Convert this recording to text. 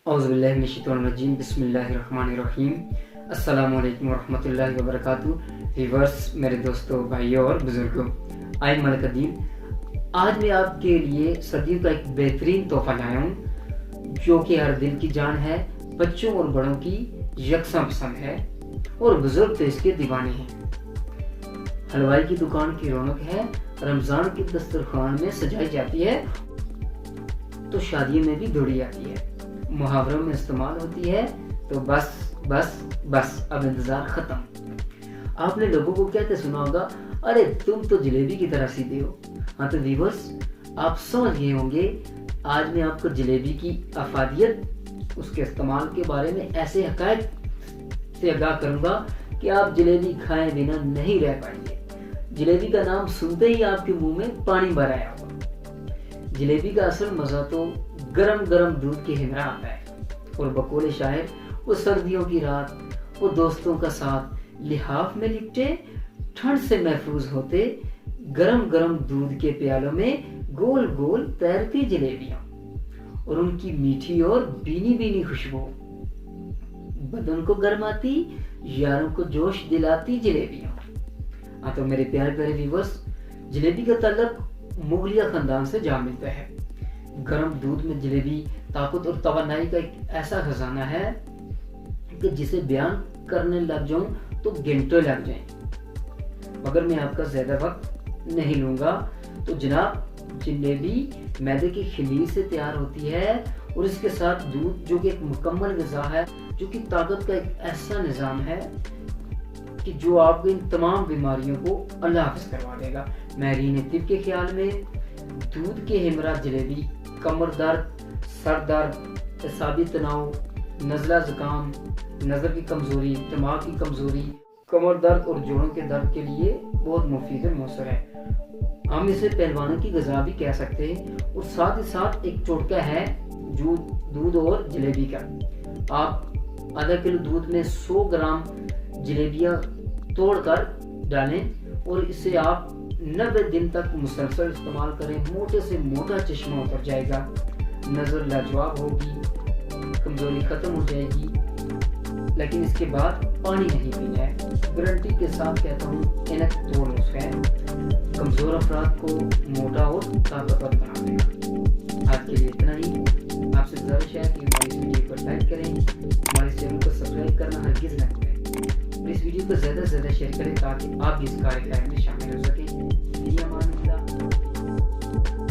औज़ुबिल्लाहिमिनश्शैतानिर्रजीम बिस्मिल्लाहिर्रहमानिर्रहीम अस्सलामुअलैकुम वरहमतुल्लाहि वबरकातुहू। व्यूअर्स, मेरे दोस्तों, भाइयों और बुजुर्गों, आई मलकदीन। आज मैं आपके लिए सर्दियों का एक बेहतरीन तोहफा लाया हूँ जो कि हर दिल की जान है, बच्चों और बड़ों की यकसा पसंद है और बुजुर्ग तो इसके दीवाने हैं। हलवाई की दुकान की रौनक है, रमजान की दस्तरखान में सजाई जाती है तो शादियों में भी दौड़ी जाती है, मुहावरों में इस्तेमाल होती है। तो बस बस बस अब इंतजार खत्म। आपने लोगों को कहते सुना होगा, अरे तुम तो जलेबी की तरह सीधे हो। हाँ तो व्यूअर्स, आप समझ गए होंगे आज मैं आपको जलेबी की अफादियत, उसके इस्तेमाल के बारे में ऐसे हकायत से आगाह करूंगा कि आप जलेबी खाए बिना नहीं रह पाएंगे। जलेबी का नाम सुनते ही आपके मुंह में पानी भर आया होगा। जलेबी का असल मजा तो गरम गरम दूध के हिमरा आता है और बकौले शायर वो सर्दियों की रात, वो दोस्तों का साथ लिहाफ में लिपटे, ठंड से महफूज होते, गरम गरम दूध के प्यालों में गोल गोल तैरती जलेबियां और उनकी मीठी और बीनी बीनी खुशबू बदन को गरमाती, यारों को जोश दिलाती जलेबियां। हाँ तो मेरे प्यारे प्यारे व्यूअर्स, जलेबी का ताल्लुक मुगलिया खानदान से जा मिलता है। गरम दूध में जलेबी ताकत और तवानाई का एक ऐसा खजाना है कि जिसे बयान करने लग जाऊं तो घंटों लग जाएं। मगर मैं आपका ज्यादा वक्त नहीं लूंगा। तो जनाब, जलेबी मैदे की खमीर से तैयार होती है और इसके साथ दूध, जो कि एक मुकम्मल ग़िज़ा है, जो कि ताकत का एक ऐसा निज़ाम है कि जो आपको इन तमाम बीमारियों को अल्लाह हाफ़िज़ करवा देगा। माहिरीन तिब के ख्याल में दूध के हमरा जलेबी कमर दर्द, सर दर्द, एसाबी तनाव, नज़ला ज़ुकाम, नज़र की कमज़ोरी, दिमाग की कमज़ोरी, कमर दर्द और जोड़ों के दर्द के लिए बहुत मुफीद और मौसर है। हम इसे पहलवानों की ग़िज़ा भी कह सकते हैं। और साथ ही साथ एक टोटका है जो दूध और जलेबी का। आप आधा किलो दूध में 100 ग्राम जलेबियाँ तोड़कर डालें और इसे आप 90 दिन तक मुसलसल इस्तेमाल करें। मोटे से मोटा चश्मा उतर जाएगा, नज़र लाजवाब होगी, कमजोरी खत्म हो जाएगी। लेकिन इसके बाद पानी नहीं पीना है। गारंटी के साथ कहता हूँ, इनक तोड़ नुस्खा है, कमजोर अफराद को मोटा और ताकतवर बना देगा। आज के लिए इतना ही। आपसे गुजारिश है कि हमारी इस वीडियो को लाइक करें, हमारे चैनल को सब्सक्राइब करना हरगिज़ न भूलें। इस वीडियो को ज़्यादा से ज़्यादा शेयर करें ताकि आप भी इस कार्यक्रम में शामिल हो सकें।